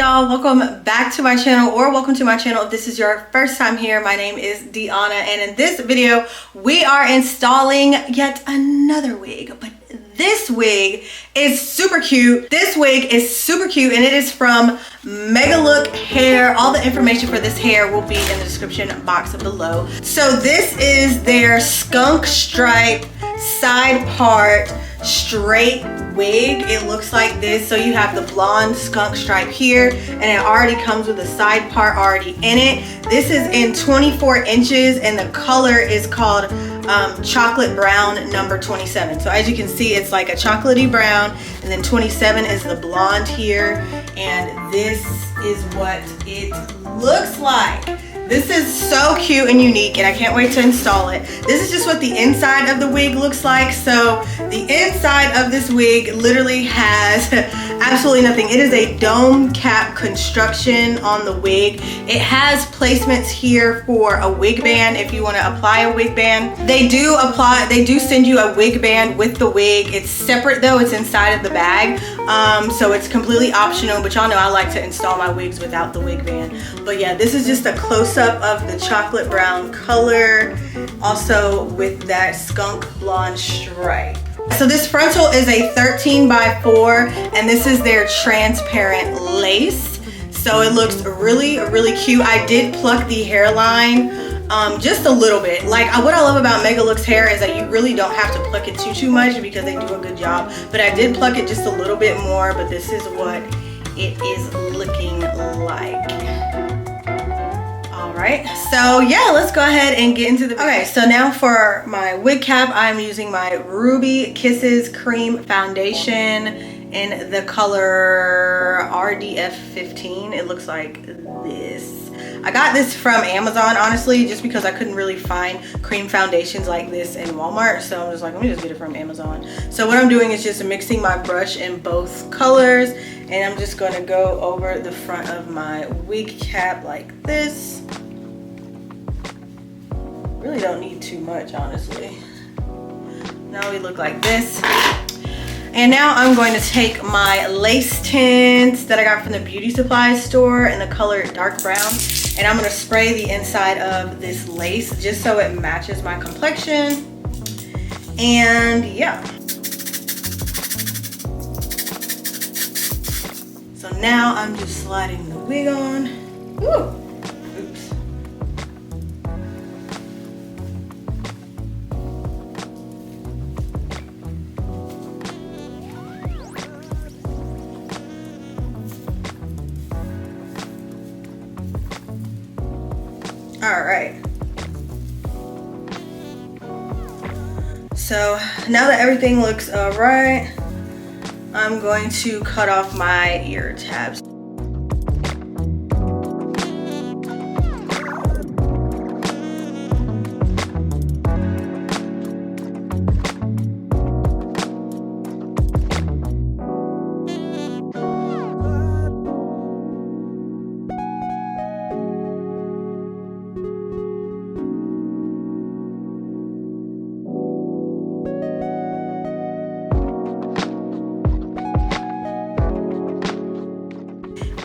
y'all, welcome back to my channel, or welcome to my channel if this is your first time here. My name is Deanna, and in this video we are installing yet another wig, but this wig is super cute. This wig is super cute, and it is from Megalook hair. All the information for this hair will be in the description box below. So this is their skunk stripe side part straight wig. It looks like this. So you have the blonde skunk stripe here, and it already comes with a side part already in it. This is in 24 inches, and the color is called chocolate brown number 27. So as you can see, it's like a chocolatey brown, and then 27 is the blonde here, and this is what it looks like. This is so cute and unique, and I can't wait to install it. This is just what the inside of the wig looks like. So the inside of this wig literally has absolutely nothing. It is a dome cap construction on the wig. It has placements here for a wig band if you want to apply a wig band. They do send you a wig band with the wig. It's separate though, it's inside of the bag. So it's completely optional, but y'all know I like to install my wigs without the wig band. But yeah, this is just a close-up of the chocolate brown color, also with that skunk blonde stripe. So this frontal is a 13x4, and this is their transparent lace. So it looks really, really cute. I did pluck the hairline just a little bit. Like, what I love about Megalook's hair is that you really don't have to pluck it too much because they do a good job. But I did pluck it just a little bit more, but this is what it is looking like. Alright, so yeah, let's go ahead and get into the video. Okay, so now for my wig cap, I'm using my Ruby Kisses Cream Foundation in the color RDF 15. It looks like this. I got this from Amazon, honestly, just because I couldn't really find cream foundations like this in Walmart. So I'm just like, let me just get it from Amazon. So what I'm doing is just mixing my brush in both colors, and I'm just going to go over the front of my wig cap like this. Really don't need too much, honestly. Now we look like this. And now I'm going to take my lace tints that I got from the beauty supply store in the color dark brown, and I'm going to spray the inside of this lace just so it matches my complexion. And yeah. So now I'm just sliding the wig on. Woo! Oops. All right. So now that everything looks all right, I'm going to cut off my ear tabs.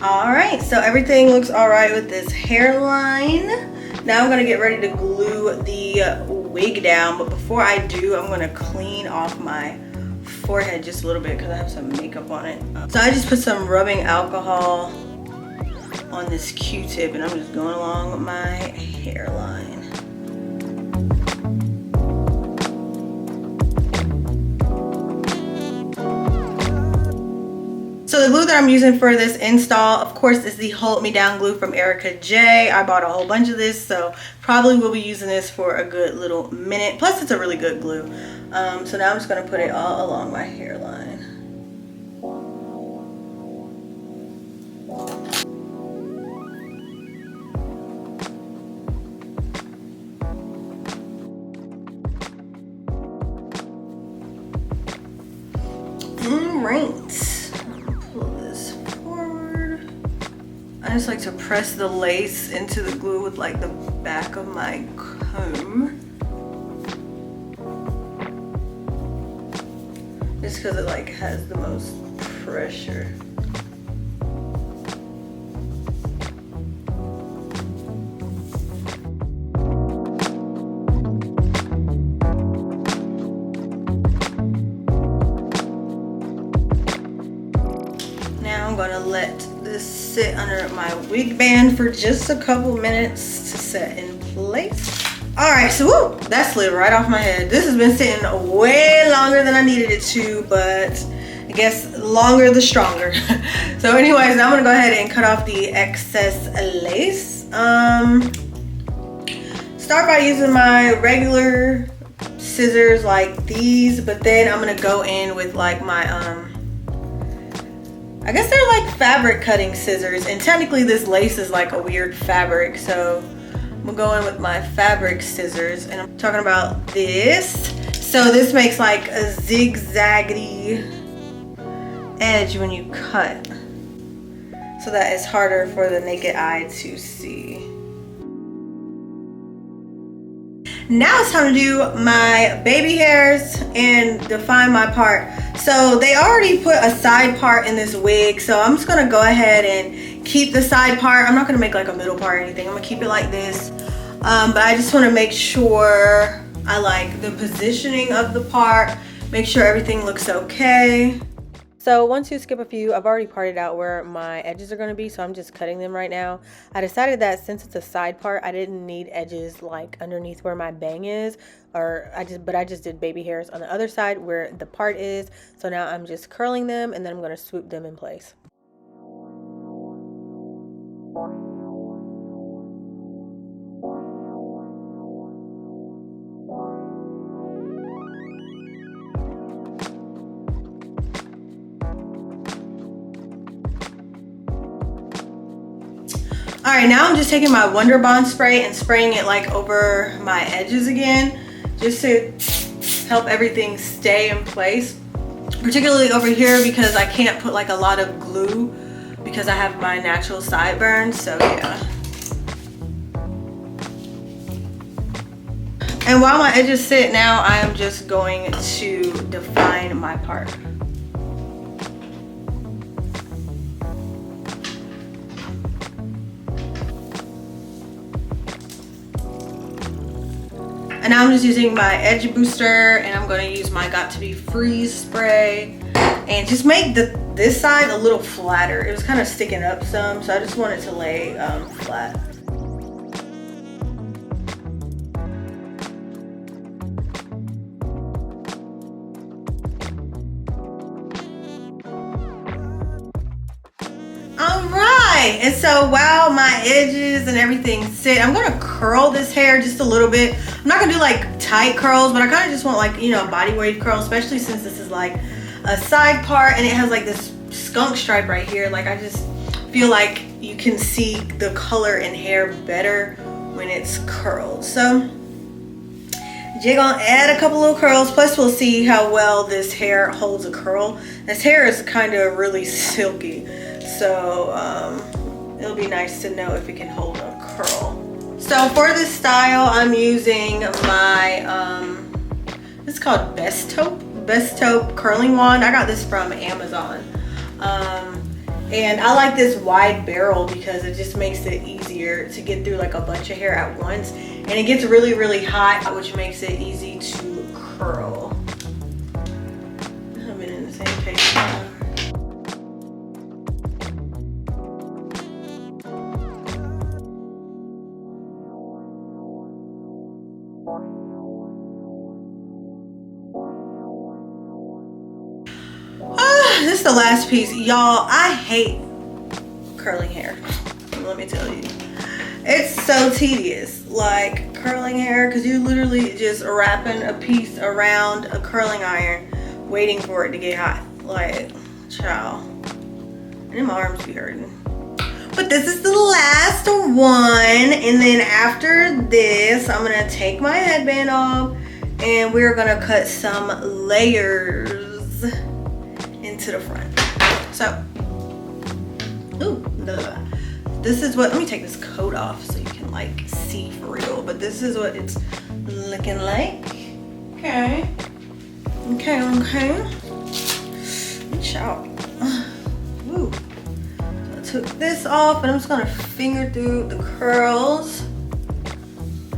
All right, so everything looks all right with this hairline. Now I'm gonna get ready to glue the wig down, but before I do, I'm gonna clean off my forehead just a little bit because I have some makeup on it. So I just put some rubbing alcohol on this Q-tip, and I'm just going along my hairline. So the glue that I'm using for this install, of course, is the Hold Me Down glue from Erica J. I bought a whole bunch of this, so probably will be using this for a good little minute. Plus, it's a really good glue. So now I'm just going to put it all along my hairline. All right. I just like to press the lace into the glue with like the back of my comb. Just because it like has the most pressure. I'm gonna let this sit under my wig band for just a couple minutes to set in place. All right, so woo, that slid right off my head. This has been sitting way longer than I needed it to, but I guess longer the stronger. So anyways, now I'm gonna go ahead and cut off the excess lace. Start by using my regular scissors like these, but then I'm gonna go in with like my I guess they're like fabric cutting scissors, and technically this lace is like a weird fabric, so I'm gonna go in with my fabric scissors, and I'm talking about this. So this makes like a zigzaggy edge when you cut, so that it's harder for the naked eye to see. Now it's time to do my baby hairs and define my part. So they already put a side part in this wig, so I'm just gonna go ahead and keep the side part. I'm not gonna make like a middle part or anything. I'm gonna keep it like this. But I just wanna make sure I like the positioning of the part, make sure everything looks okay. So once you skip a few, I've already parted out where my edges are going to be, so I'm just cutting them right now. I decided that since it's a side part, I didn't need edges like underneath where my bang is, but I just did baby hairs on the other side where the part is. So now I'm just curling them, and then I'm going to swoop them in place. All right, now I'm just taking my Wonder Bond spray and spraying it like over my edges again, just to help everything stay in place. Particularly over here because I can't put like a lot of glue because I have my natural sideburns, so yeah. And while my edges sit, now I am just going to define my part. And now I'm just using my edge booster, and I'm going to use my Got To Be Freeze spray and just make this side a little flatter. It was kind of sticking up some, so I just want it to lay flat. And so while my edges and everything sit, I'm gonna curl this hair just a little bit. I'm not gonna do like tight curls, but I kind of just want like, you know, body wave curl, especially since this is like a side part and it has like this skunk stripe right here. Like I just feel like you can see the color in hair better when it's curled. So you're gonna add a couple little curls, plus we'll see how well this hair holds a curl. This hair is kind of really silky, so it'll be nice to know if it can hold a curl. So for this style, I'm using my it's called Best Taupe curling wand. I got this from Amazon, and I like this wide barrel because it just makes it easier to get through like a bunch of hair at once, and it gets really hot, which makes it easy to curl. I've been in the same page now. This is the last piece, y'all. I hate curling hair, let me tell you. It's so tedious, like curling hair, because you're literally just wrapping a piece around a curling iron waiting for it to get hot. Like, child, and then my arms be hurting. But this is the last one, and then after this I'm gonna take my headband off and we're gonna cut some layers into the front. So, this is what, let me take this coat off so you can like see for real, but this is what it's looking like. Okay. Reach out. Ooh. So I took this off and I'm just gonna finger through the curls.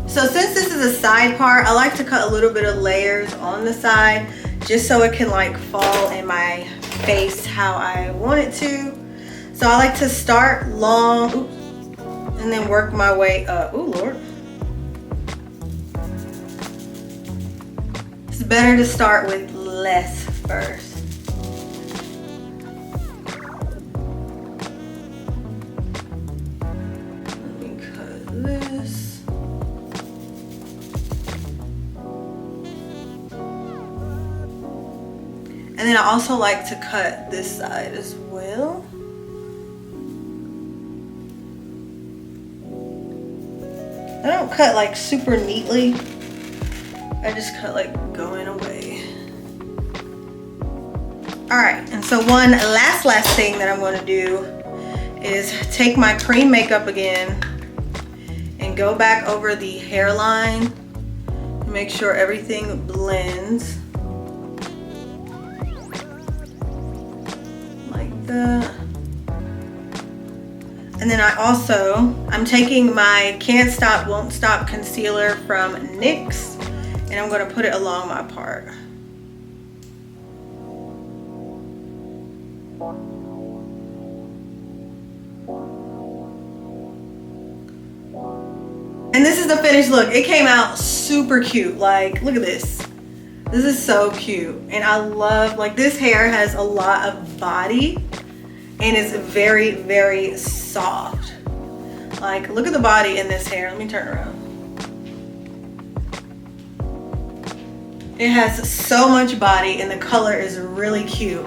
So since this is a side part, I like to cut a little bit of layers on the side just so it can like fall in my face how I want it to. So I like to start long, oops, and then work my way up. Oh Lord. It's better to start with less first. Let me cut this. And then I also like to cut this side as well. I don't cut like super neatly. I just cut like going away. All right, and so one last thing that I'm going to do is take my cream makeup again and go back over the hairline to make sure everything blends like that. And then I'm taking my Can't Stop, Won't Stop concealer from NYX, and I'm going to put it along my part. And this is the finished look. It came out super cute. Like, look at this. This is so cute. And I love, like, this hair has a lot of body and is very, very soft. Like, look at the body in this hair. Let me turn around. It has so much body and the color is really cute.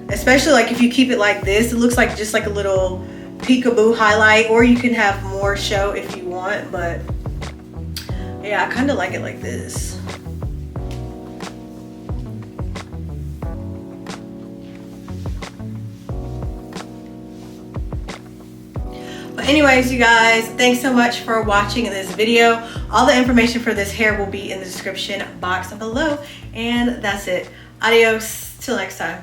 Especially like if you keep it like this, it looks like just like a little peekaboo highlight, or you can have more show if you want, but yeah, I kind of like it like this. But anyways, you guys, thanks so much for watching this video. All the information for this hair will be in the description box below, and that's it. Adios, till next time.